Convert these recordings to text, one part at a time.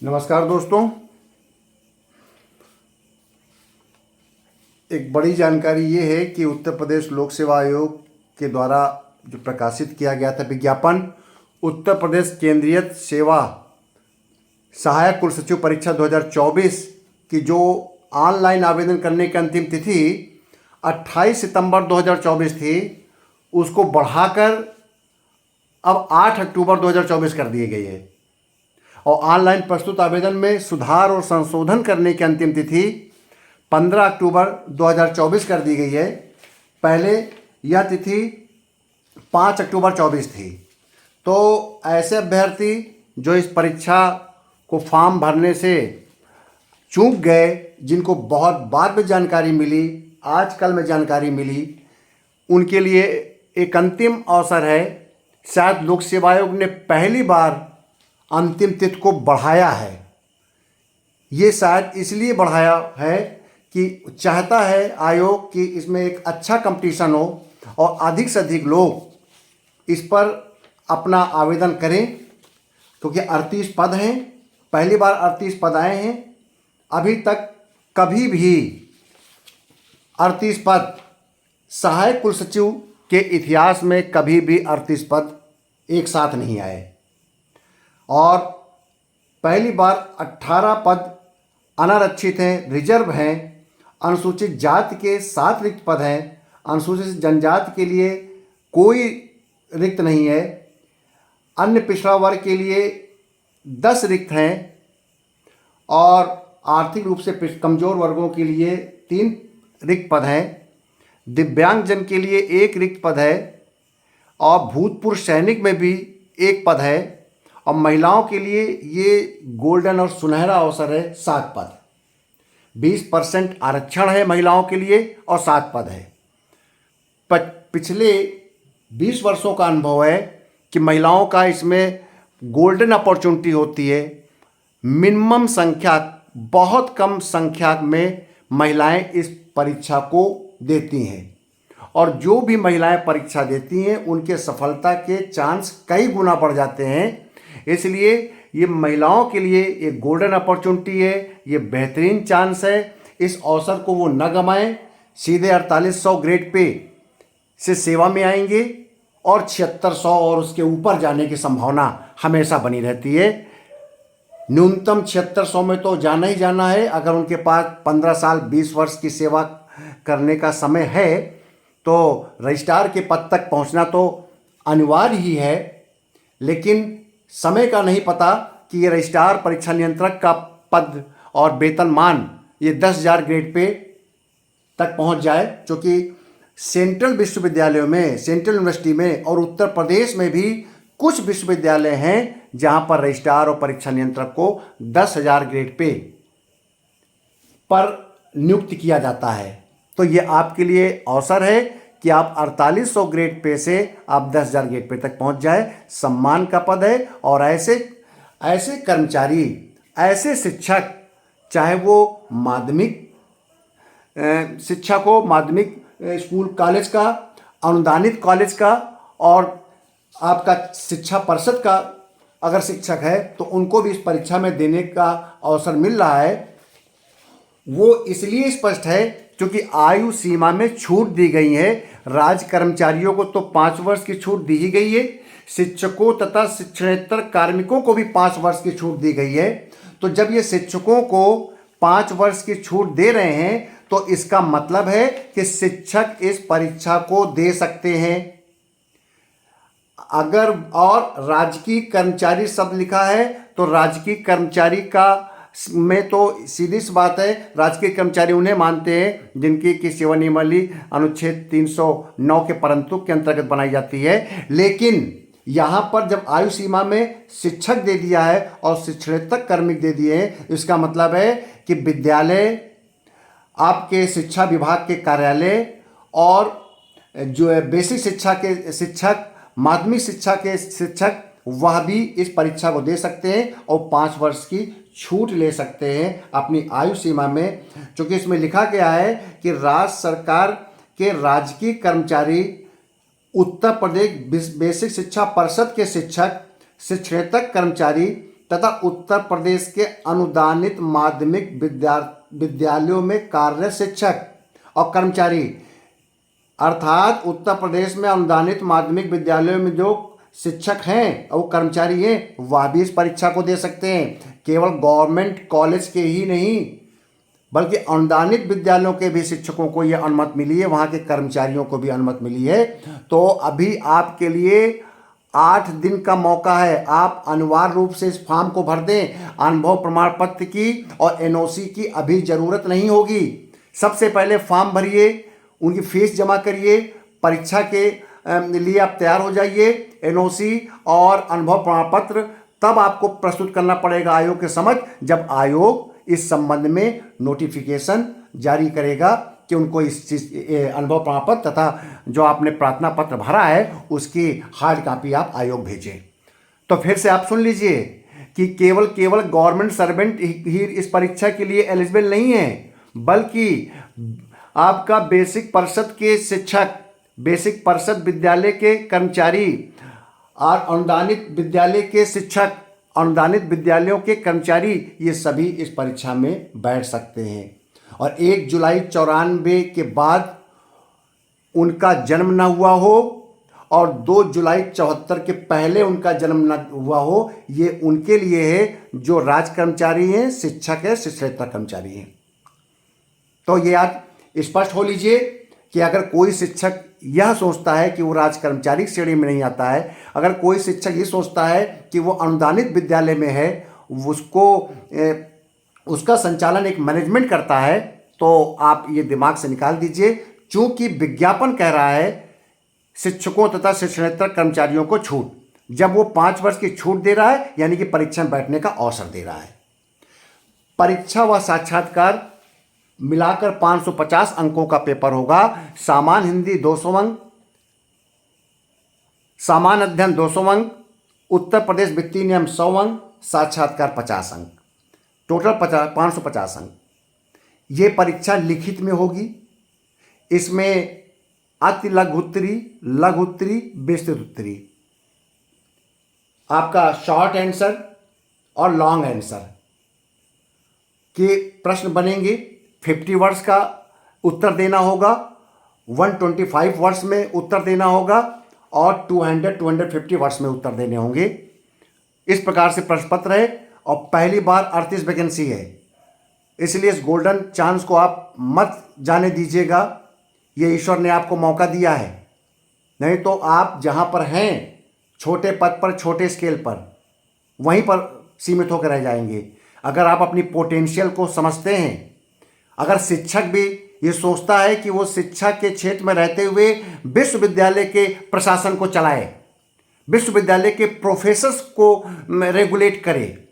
नमस्कार दोस्तों। एक बड़ी जानकारी ये है कि उत्तर प्रदेश लोक सेवा आयोग के द्वारा जो प्रकाशित किया गया था विज्ञापन, उत्तर प्रदेश केंद्रीय सेवा सहायक कुल सचिव परीक्षा 2024 की जो ऑनलाइन आवेदन करने की अंतिम तिथि 28 सितंबर 2024 थी, उसको बढ़ाकर अब 8 अक्टूबर 2024 कर दी गई है। और ऑनलाइन प्रस्तुत आवेदन में सुधार और संशोधन करने की अंतिम तिथि 15 अक्टूबर 2024 कर दी गई है। पहले यह तिथि 5 अक्टूबर 24 थी। तो ऐसे अभ्यर्थी जो इस परीक्षा को फॉर्म भरने से चूक गए, जिनको बहुत बाद में जानकारी मिली, आजकल में जानकारी मिली, उनके लिए एक अंतिम अवसर है। शायद लोक सेवा आयोग ने पहली बार अंतिम तिथि को बढ़ाया है। ये शायद इसलिए बढ़ाया है कि चाहता है आयोग कि इसमें एक अच्छा कंपटीशन हो और अधिक से अधिक लोग इस पर अपना आवेदन करें, क्योंकि 38 पद हैं। पहली बार 38 पद आए हैं। अभी तक कभी भी 38 पद सहायक कुल सचिव के इतिहास में कभी भी 38 पद एक साथ नहीं आए। और पहली बार 18 पद अनारक्षित हैं, रिजर्व हैं। अनुसूचित जाति के 7 रिक्त पद हैं। अनुसूचित जनजाति के लिए कोई रिक्त नहीं है। अन्य पिछड़ा वर्ग के लिए 10 रिक्त हैं और आर्थिक रूप से कमजोर वर्गों के लिए 3 रिक्त पद हैं। दिव्यांगजन के लिए 1 रिक्त पद है और भूतपूर्व सैनिक में भी 1 पद है। और महिलाओं के लिए ये गोल्डन और सुनहरा अवसर है, 7 पद। 20% आरक्षण है महिलाओं के लिए और 7 पद है। पिछले 20 वर्षों का अनुभव है कि महिलाओं का इसमें गोल्डन अपॉर्चुनिटी होती है। मिनिमम संख्या, बहुत कम संख्या में महिलाएं इस परीक्षा को देती हैं और जो भी महिलाएं परीक्षा देती हैं उनके सफलता के चांस कई गुना बढ़ जाते हैं। इसलिए ये महिलाओं के लिए एक गोल्डन अपॉर्चुनिटी है, ये बेहतरीन चांस है। इस अवसर को वो न गंवाएं। सीधे 4800 ग्रेड पे से सेवा में आएंगे और 7600 और उसके ऊपर जाने की संभावना हमेशा बनी रहती है। न्यूनतम 7600 में तो जाना ही जाना है। अगर उनके पास 15 साल 20 वर्ष की सेवा करने का समय है तो रजिस्ट्रार के पद तक पहुंचना तो अनिवार्य ही है। लेकिन समय का नहीं पता कि ये रजिस्ट्रार परीक्षा नियंत्रक का पद और वेतनमान ये 10,000 ग्रेड पे तक पहुंच जाए, क्योंकि सेंट्रल विश्वविद्यालयों में, सेंट्रल यूनिवर्सिटी में और उत्तर प्रदेश में भी कुछ विश्वविद्यालय हैं जहां पर रजिस्ट्रार और परीक्षा नियंत्रक को 10,000 ग्रेड पे पर नियुक्त किया जाता है। तो ये आपके लिए अवसर है कि आप 4800 ग्रेड पे से आप 10,000 ग्रेड पे तक पहुंच जाए। सम्मान का पद है। और ऐसे कर्मचारी, ऐसे शिक्षक, चाहे वो माध्यमिक शिक्षक हो, माध्यमिक स्कूल कॉलेज का, अनुदानित कॉलेज का और आपका शिक्षा परिषद का अगर शिक्षक है तो उनको भी इस परीक्षा में देने का अवसर मिल रहा है। वो इसलिए स्पष्ट है क्योंकि आयु सीमा में छूट दी गई है। राज्य कर्मचारियों को तो 5 वर्ष की छूट दी ही गई है। शिक्षकों तथा शिक्षणेतर कार्मिकों को भी 5 वर्ष की छूट दी गई है। तो जब ये शिक्षकों को 5 वर्ष की छूट दे रहे हैं तो इसका मतलब है कि शिक्षक इस परीक्षा को दे सकते हैं। अगर और राजकीय कर्मचारी शब्द लिखा है तो राजकीय कर्मचारी का में तो सीधी सी बात है, राजकीय कर्मचारी उन्हें मानते हैं जिनकी की सेवा नियमावली अनुच्छेद 309 के परंतु के अंतर्गत बनाई जाती है। लेकिन यहाँ पर जब आयु सीमा में शिक्षक दे दिया है और शिक्षणेतर कार्मिक दे दिए हैं, इसका मतलब है कि विद्यालय, आपके शिक्षा विभाग के कार्यालय और जो है बेसिक शिक्षा के शिक्षक, माध्यमिक शिक्षा के शिक्षक, वह भी इस परीक्षा को दे सकते हैं और 5 वर्ष की छूट ले सकते हैं अपनी आयु सीमा में। क्योंकि इसमें लिखा गया है कि राज्य सरकार के राजकीय कर्मचारी, उत्तर प्रदेश बेसिक शिक्षा परिषद के शिक्षक, शिक्षणेतर कर्मचारी तथा उत्तर प्रदेश के अनुदानित माध्यमिक विद्यालयों में कार्यरत शिक्षक और कर्मचारी, अर्थात उत्तर प्रदेश में अनुदानित माध्यमिक विद्यालयों में जो शिक्षक हैं और कर्मचारी हैं वह भी इस परीक्षा को दे सकते हैं। केवल गवर्नमेंट कॉलेज के ही नहीं बल्कि अनुदानित विद्यालयों के भी शिक्षकों को यह अनुमति मिली है, वहाँ के कर्मचारियों को भी अनुमति मिली है। तो अभी आपके लिए 8 दिन का मौका है। आप अनिवार्य रूप से इस फॉर्म को भर दें। अनुभव प्रमाण पत्र की और एनओसी की अभी ज़रूरत नहीं होगी। सबसे पहले फॉर्म भरिए, उनकी फीस जमा करिए, परीक्षा के लिए आप तैयार हो जाइए। एनओसी और अनुभव प्रमाण पत्र तब आपको प्रस्तुत करना पड़ेगा आयोग के समक्ष, जब आयोग इस संबंध में नोटिफिकेशन जारी करेगा कि उनको इस चीज़ अनुभव प्रमाण पत्र तथा जो आपने प्रार्थना पत्र भरा है उसकी हार्ड कॉपी आप आयोग भेजें। तो फिर से आप सुन लीजिए कि केवल गवर्नमेंट सर्वेंट ही इस परीक्षा के लिए एलिजिबल नहीं है, बल्कि आपका बेसिक परिषद के शिक्षक, बेसिक परिषद विद्यालय के कर्मचारी और अनुदानित विद्यालय के शिक्षक, अनुदानित विद्यालयों के कर्मचारी, ये सभी इस परीक्षा में बैठ सकते हैं। और 1 जुलाई 94 के बाद उनका जन्म न हुआ हो और 2 जुलाई 74 के पहले उनका जन्म न हुआ हो, ये उनके लिए है जो राज कर्मचारी हैं, शिक्षक है, शिक्षकेतर कर्मचारी हैं। तो ये आज स्पष्ट हो लीजिए कि अगर कोई शिक्षक यह सोचता है कि वो राज कर्मचारी श्रेणी में नहीं आता है, अगर कोई शिक्षक ये सोचता है कि वो अनुदानित विद्यालय में है, उसका संचालन एक मैनेजमेंट करता है, तो आप ये दिमाग से निकाल दीजिए। चूंकि विज्ञापन कह रहा है शिक्षकों तथा शिक्षणेतर कर्मचारियों को छूट, जब वो 5 वर्ष की छूट दे रहा है यानी कि परीक्षा में बैठने का अवसर दे रहा है। परीक्षा व साक्षात्कार मिलाकर 550 अंकों का पेपर होगा। सामान्य हिंदी 200 अंक, सामान्य अध्ययन 200 अंक, उत्तर प्रदेश वित्तीय नियम 100 अंक, साक्षात्कार 50 अंक, टोटल 550 अंक। ये परीक्षा लिखित में होगी। इसमें अति लघु उत्तरी, लघु उत्तरी, विस्तृत उत्तरी, आपका शॉर्ट आंसर और लॉन्ग आंसर के प्रश्न बनेंगे। 50 वर्ड्स का उत्तर देना होगा, 125 वर्ड्स में उत्तर देना होगा और 250 वर्ड्स में उत्तर देने होंगे। इस प्रकार से प्रश्न पत्र है और पहली बार 38 वैकेंसी है, इसलिए इस गोल्डन चांस को आप मत जाने दीजिएगा। ये ईश्वर ने आपको मौका दिया है, नहीं तो आप जहाँ पर हैं छोटे पद पर, छोटे स्केल पर, वहीं पर सीमित होकर रह जाएंगे। अगर आप अपनी पोटेंशियल को समझते हैं, अगर शिक्षक भी ये सोचता है कि वो शिक्षा के क्षेत्र में रहते हुए विश्वविद्यालय के प्रशासन को चलाए, विश्वविद्यालय के प्रोफेसर्स को रेगुलेट करे,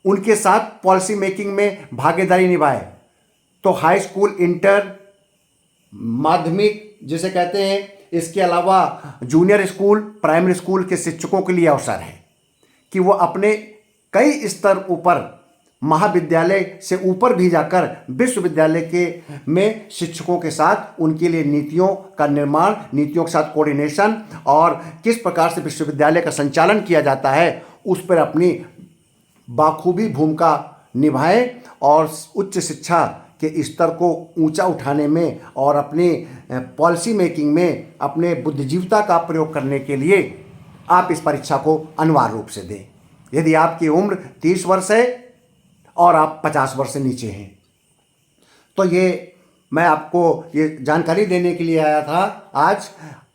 उनके साथ पॉलिसी मेकिंग में भागीदारी निभाए, तो हाई स्कूल, इंटर, माध्यमिक जिसे कहते हैं, इसके अलावा जूनियर स्कूल, प्राइमरी स्कूल के शिक्षकों के लिए अवसर है कि वो अपने कई स्तर ऊपर, महाविद्यालय से ऊपर भी जाकर विश्वविद्यालय के में शिक्षकों के साथ उनके लिए नीतियों का निर्माण, नीतियों के साथ कोऑर्डिनेशन और किस प्रकार से विश्वविद्यालय का संचालन किया जाता है उस पर अपनी बाखूबी भूमिका निभाएं और उच्च शिक्षा के स्तर को ऊंचा उठाने में और अपने पॉलिसी मेकिंग में अपने बुद्धिजीविता का प्रयोग करने के लिए आप इस परीक्षा को अनिवार्य रूप से दें। यदि आपकी उम्र 30 वर्ष है और आप 50 वर्ष से नीचे हैं, तो ये मैं आपको ये जानकारी देने के लिए आया था। आज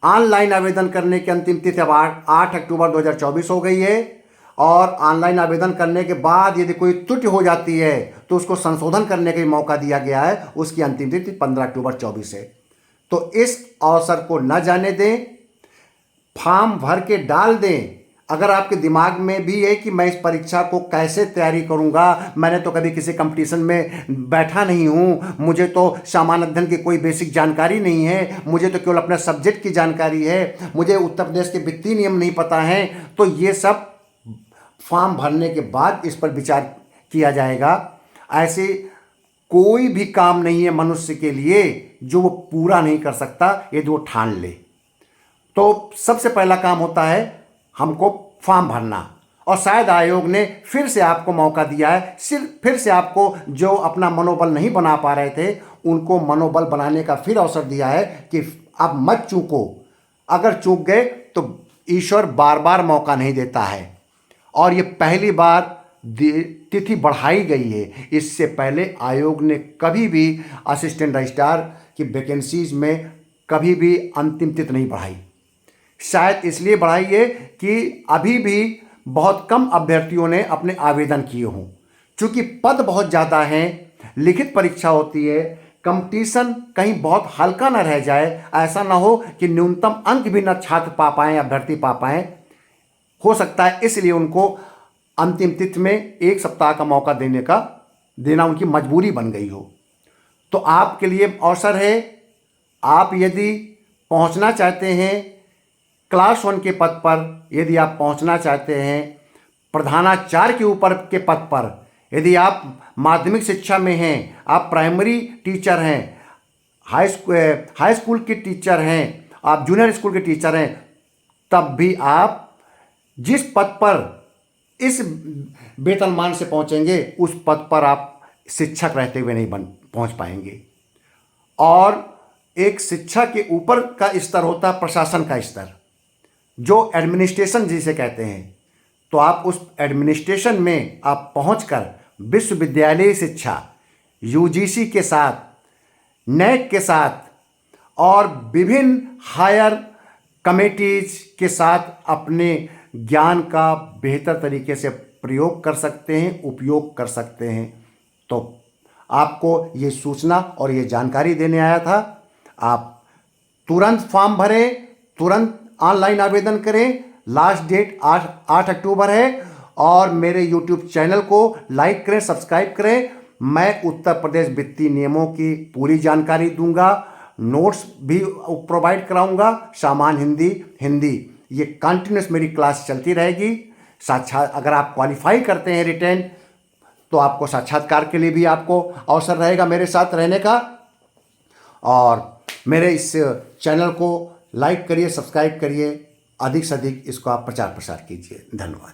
ऑनलाइन आवेदन करने की अंतिम तिथि अब 8 अक्टूबर 2024 हो गई है और ऑनलाइन आवेदन करने के बाद यदि कोई त्रुटि हो जाती है तो उसको संशोधन करने का मौका दिया गया है। उसकी अंतिम तिथि 15 अक्टूबर 24 है। तो इस अवसर को न जाने दें, फॉर्म भर के डाल दें। अगर आपके दिमाग में भी है कि मैं इस परीक्षा को कैसे तैयारी करूंगा, मैंने तो कभी किसी कंपटीशन में बैठा नहीं हूं, मुझे तो सामान्य अध्ययन की कोई बेसिक जानकारी नहीं है, मुझे तो केवल अपने सब्जेक्ट की जानकारी है, मुझे उत्तर प्रदेश के वित्तीय नियम नहीं पता है, तो ये सब फॉर्म भरने के बाद इस पर विचार किया जाएगा। ऐसे कोई भी काम नहीं है मनुष्य के लिए जो वो पूरा नहीं कर सकता यदि वो ठान ले। तो सबसे पहला काम होता है हमको फॉर्म भरना और शायद आयोग ने फिर से आपको मौका दिया है, सिर्फ फिर से आपको जो अपना मनोबल नहीं बना पा रहे थे उनको मनोबल बनाने का फिर अवसर दिया है कि अब मत चूको। अगर चूक गए तो ईश्वर बार बार मौका नहीं देता है। और ये पहली बार तिथि बढ़ाई गई है। इससे पहले आयोग ने कभी भी असिस्टेंट रजिस्ट्रार की वैकेंसीज में कभी भी अंतिम तिथि नहीं बढ़ाई। शायद इसलिए बढ़ाई है कि अभी भी बहुत कम अभ्यर्थियों ने अपने आवेदन किए हों। चूँकि पद बहुत ज़्यादा हैं, लिखित परीक्षा होती है, कंपटीशन कहीं बहुत हल्का ना रह जाए, ऐसा ना हो कि न्यूनतम अंक भी ना छात्र पा पाएँ, अभ्यर्थी पा पाएँ। हो सकता है इसलिए उनको अंतिम तिथि में 1 सप्ताह का मौका देना उनकी मजबूरी बन गई हो। तो आपके लिए अवसर है, आप यदि पहुंचना चाहते हैं क्लास 1 के पद पर, यदि आप पहुंचना चाहते हैं प्रधानाचार्य के ऊपर के पद पर, यदि आप माध्यमिक शिक्षा में हैं, आप प्राइमरी टीचर हैं, हाई स्कूल के टीचर हैं, आप जूनियर स्कूल के टीचर हैं, तब भी आप जिस पद पर इस वेतनमान से पहुंचेंगे उस पद पर आप शिक्षक रहते हुए नहीं पहुंच पाएंगे। और एक शिक्षा के ऊपर का स्तर होता है प्रशासन का स्तर, जो एडमिनिस्ट्रेशन जिसे कहते हैं। तो आप उस एडमिनिस्ट्रेशन में आप पहुंचकर विश्वविद्यालय शिक्षा यूजीसी के साथ, नेक के साथ और विभिन्न हायर कमेटीज के साथ अपने ज्ञान का बेहतर तरीके से प्रयोग कर सकते हैं, उपयोग कर सकते हैं। तो आपको ये सूचना और ये जानकारी देने आया था। आप तुरंत फॉर्म भरें, तुरंत ऑनलाइन आवेदन करें। लास्ट डेट 8 अक्टूबर है। और मेरे यूट्यूब चैनल को लाइक करें, सब्सक्राइब करें। मैं उत्तर प्रदेश वित्तीय नियमों की पूरी जानकारी दूंगा, नोट्स भी प्रोवाइड कराऊंगा, सामान्य हिंदी ये कंटिन्यूस मेरी क्लास चलती रहेगी। अगर आप क्वालिफाई करते हैं रिटेन, तो आपको साक्षात्कार के लिए भी आपको अवसर रहेगा मेरे साथ रहने का। और मेरे इस चैनल को लाइक करिए, सब्सक्राइब करिए, अधिक से अधिक इसको आप प्रचार प्रसार कीजिए। धन्यवाद।